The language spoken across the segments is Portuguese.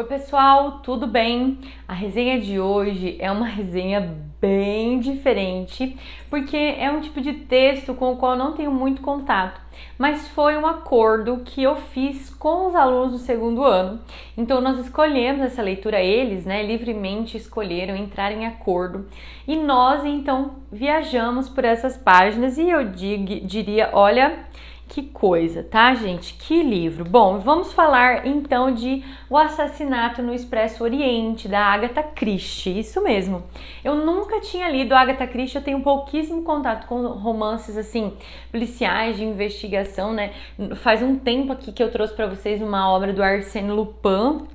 Oi pessoal, tudo bem? A resenha de hoje é uma resenha bem diferente, porque é um tipo de texto com o qual eu não tenho muito contato, mas foi um acordo que eu fiz com os alunos do segundo ano. Então nós escolhemos essa leitura, eles, livremente escolheram entrar em acordo e nós então viajamos por essas páginas e eu diria, olha, que coisa, tá, gente? Que livro! Bom, vamos falar então de O Assassinato no Expresso Oriente, da Agatha Christie, isso mesmo. Eu nunca tinha lido Agatha Christie, eu tenho pouquíssimo contato com romances, assim, policiais, de investigação, né? Faz um tempo aqui que eu trouxe para vocês uma obra do Arsène Lupin,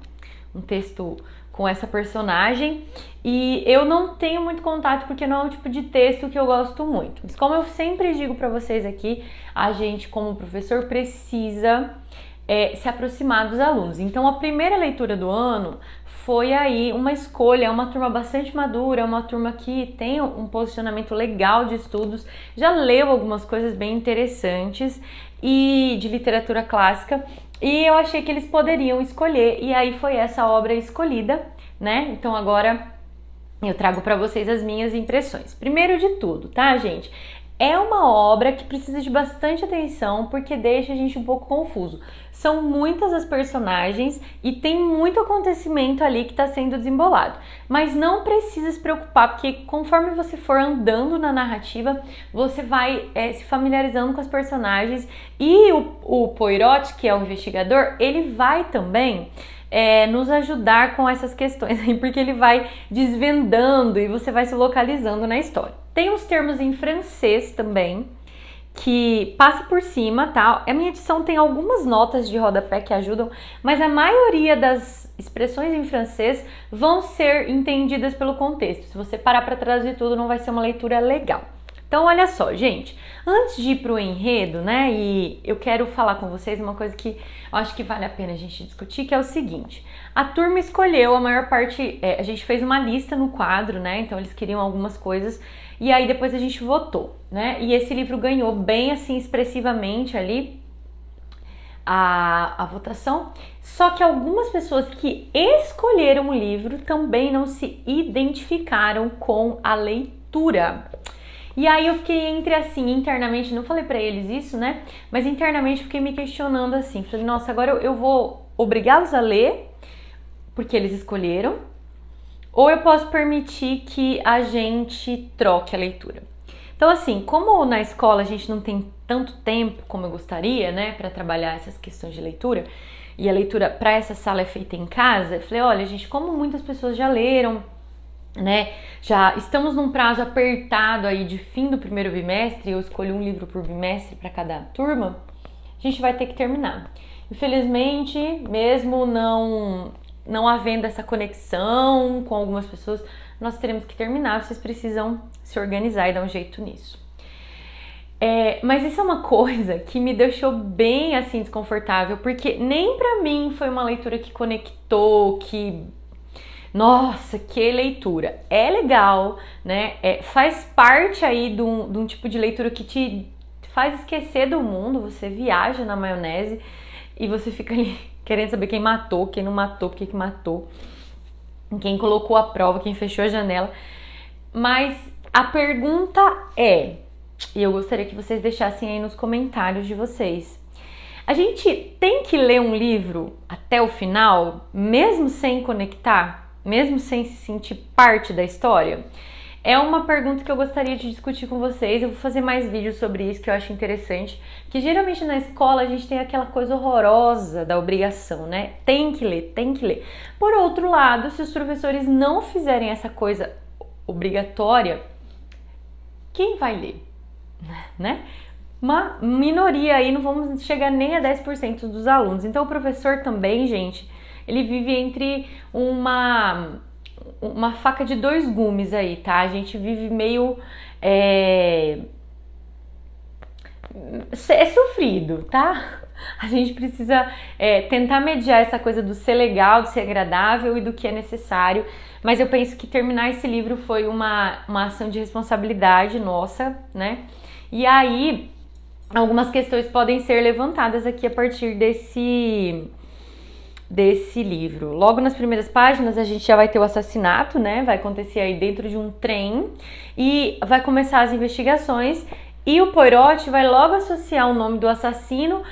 um texto com essa personagem, e eu não tenho muito contato porque não é um tipo de texto que eu gosto muito. Mas como eu sempre digo para vocês aqui, a gente como professor precisa se aproximar dos alunos. Então a primeira leitura do ano foi aí uma escolha, é uma turma bastante madura, uma turma que tem um posicionamento legal de estudos, já leu algumas coisas bem interessantes e de literatura clássica, e eu achei que eles poderiam escolher, e aí foi essa obra escolhida, né? Então agora eu trago para vocês as minhas impressões. Primeiro de tudo, tá, gente? É uma obra que precisa de bastante atenção porque deixa a gente um pouco confuso. São muitas as personagens e tem muito acontecimento ali que está sendo desembolado. Mas não precisa se preocupar porque conforme você for andando na narrativa, você vai se familiarizando com as personagens e o Poirot, que é o investigador, ele vai também nos ajudar com essas questões aí, porque ele vai desvendando e você vai se localizando na história. Tem uns termos em francês também, que passa por cima, tá? A minha edição tem algumas notas de rodapé que ajudam, mas a maioria das expressões em francês vão ser entendidas pelo contexto. Se você parar para traduzir tudo, não vai ser uma leitura legal. Então, olha só, gente, antes de ir pro enredo, né, e eu quero falar com vocês uma coisa que eu acho que vale a pena a gente discutir, que é o seguinte: a turma escolheu a maior parte, a gente fez uma lista no quadro, né, então eles queriam algumas coisas, e aí depois a gente votou, né, e esse livro ganhou bem, assim, expressivamente ali a votação, só que algumas pessoas que escolheram o livro também não se identificaram com a leitura. E aí eu fiquei entre assim, internamente, não falei pra eles isso, né? Mas internamente fiquei me questionando assim. Falei, nossa, agora eu vou obrigá-los a ler, porque eles escolheram, ou eu posso permitir que a gente troque a leitura. Então assim, como na escola a gente não tem tanto tempo como eu gostaria, né, pra trabalhar essas questões de leitura, e a leitura pra essa sala é feita em casa, eu falei, olha gente, como muitas pessoas já leram, né, já estamos num prazo apertado aí de fim do primeiro bimestre, eu escolhi um livro por bimestre para cada turma, a gente vai ter que terminar. Infelizmente, mesmo não havendo essa conexão com algumas pessoas, nós teremos que terminar, vocês precisam se organizar e dar um jeito nisso. Mas isso é uma coisa que me deixou bem assim desconfortável, porque nem pra mim foi uma leitura que conectou, nossa, que leitura! É legal, né? Faz parte aí de um tipo de leitura que te faz esquecer do mundo, você viaja na maionese e você fica ali querendo saber quem matou, quem não matou, por que matou, quem colocou a prova, quem fechou a janela. Mas a pergunta e eu gostaria que vocês deixassem aí nos comentários de vocês: a gente tem que ler um livro até o final, mesmo sem conectar? Mesmo sem se sentir parte da história? É uma pergunta que eu gostaria de discutir com vocês. Eu vou fazer mais vídeos sobre isso, que eu acho interessante, que geralmente na escola a gente tem aquela coisa horrorosa da obrigação, né? Tem que ler, tem que ler. Por outro lado, se os professores não fizerem essa coisa obrigatória, quem vai ler? Né? Uma minoria aí, não vamos chegar nem a 10% dos alunos. Então o professor também, gente, ele vive entre uma faca de dois gumes aí, tá? A gente vive meio... é sofrido, tá? A gente precisa tentar mediar essa coisa do ser legal, do ser agradável e do que é necessário. Mas eu penso que terminar esse livro foi uma ação de responsabilidade nossa, né? E aí, algumas questões podem ser levantadas aqui a partir desse livro. Logo nas primeiras páginas a gente já vai ter o assassinato, né? Vai acontecer aí dentro de um trem e vai começar as investigações e o Poirot vai logo associar o nome do assassino,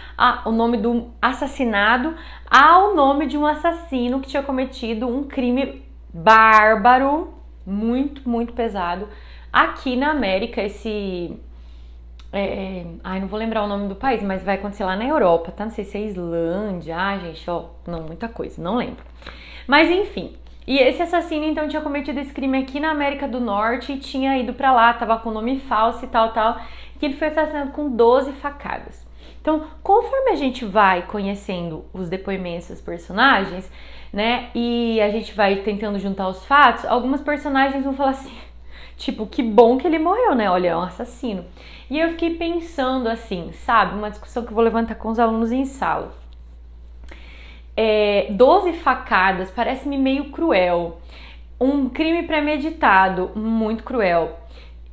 o nome do assassinado, ao nome de um assassino que tinha cometido um crime bárbaro, muito, muito pesado, aqui na América, não vou lembrar o nome do país, mas vai acontecer lá na Europa, tá? Não sei se é Islândia, gente, não, muita coisa, não lembro. Mas enfim, e esse assassino então tinha cometido esse crime aqui na América do Norte e tinha ido pra lá, tava com nome falso e tal, que ele foi assassinado com 12 facadas. Então, conforme a gente vai conhecendo os depoimentos dos personagens, né, e a gente vai tentando juntar os fatos, algumas personagens vão falar assim, tipo, que bom que ele morreu, né, olha, é um assassino. E eu fiquei pensando assim, sabe, uma discussão que eu vou levantar com os alunos em sala. 12 facadas parece-me meio cruel, um crime premeditado, muito cruel.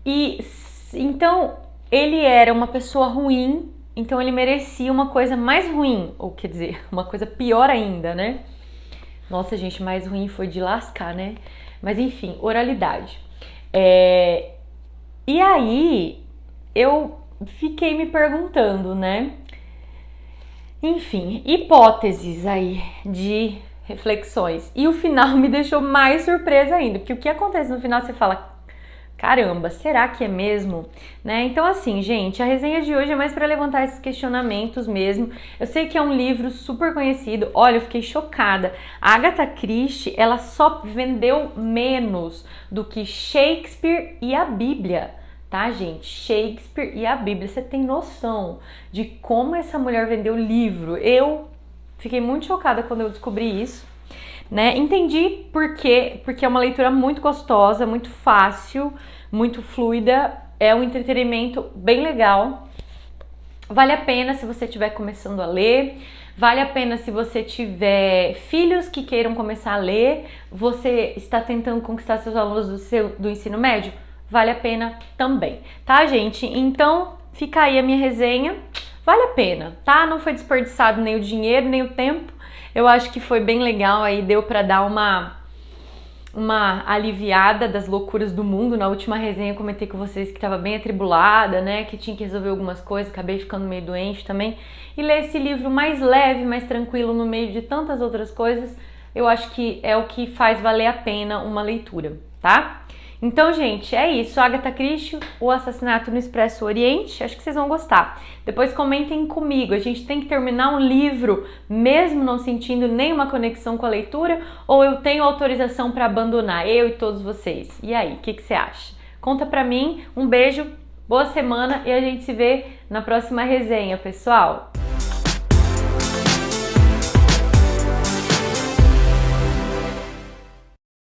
E então ele era uma pessoa ruim, então ele merecia uma coisa mais ruim, ou quer dizer, uma coisa pior ainda, né? Nossa, gente, mais ruim foi de lascar, né? Mas enfim, oralidade. E aí eu fiquei me perguntando, né? Enfim, hipóteses aí de reflexões. E o final me deixou mais surpresa ainda, porque o que acontece no final você fala, caramba, será que é mesmo? Né? Então assim, gente, a resenha de hoje é mais para levantar esses questionamentos mesmo. Eu sei que é um livro super conhecido. Olha, eu fiquei chocada. A Agatha Christie, ela só vendeu menos do que Shakespeare e a Bíblia. Tá, gente? Shakespeare e a Bíblia. Você tem noção de como essa mulher vendeu livro? Eu fiquei muito chocada quando eu descobri isso, né? Entendi porque é uma leitura muito gostosa, muito fácil, muito fluida. É um entretenimento bem legal. Vale a pena se você estiver começando a ler. Vale a pena se você tiver filhos que queiram começar a ler. Você está tentando conquistar seus alunos do ensino médio? Vale a pena também, tá, gente? Então, fica aí a minha resenha. Vale a pena, tá? Não foi desperdiçado nem o dinheiro, nem o tempo. Eu acho que foi bem legal aí, deu pra dar uma aliviada das loucuras do mundo. Na última resenha eu comentei com vocês que tava bem atribulada, né? Que tinha que resolver algumas coisas, acabei ficando meio doente também. E ler esse livro mais leve, mais tranquilo no meio de tantas outras coisas, eu acho que é o que faz valer a pena uma leitura, tá? Então, gente, é isso. Agatha Christie, O Assassinato no Expresso Oriente. Acho que vocês vão gostar. Depois comentem comigo. A gente tem que terminar um livro mesmo não sentindo nenhuma conexão com a leitura? Ou eu tenho autorização para abandonar? Eu e todos vocês. E aí, o que você acha? Conta pra mim. Um beijo, boa semana e a gente se vê na próxima resenha, pessoal.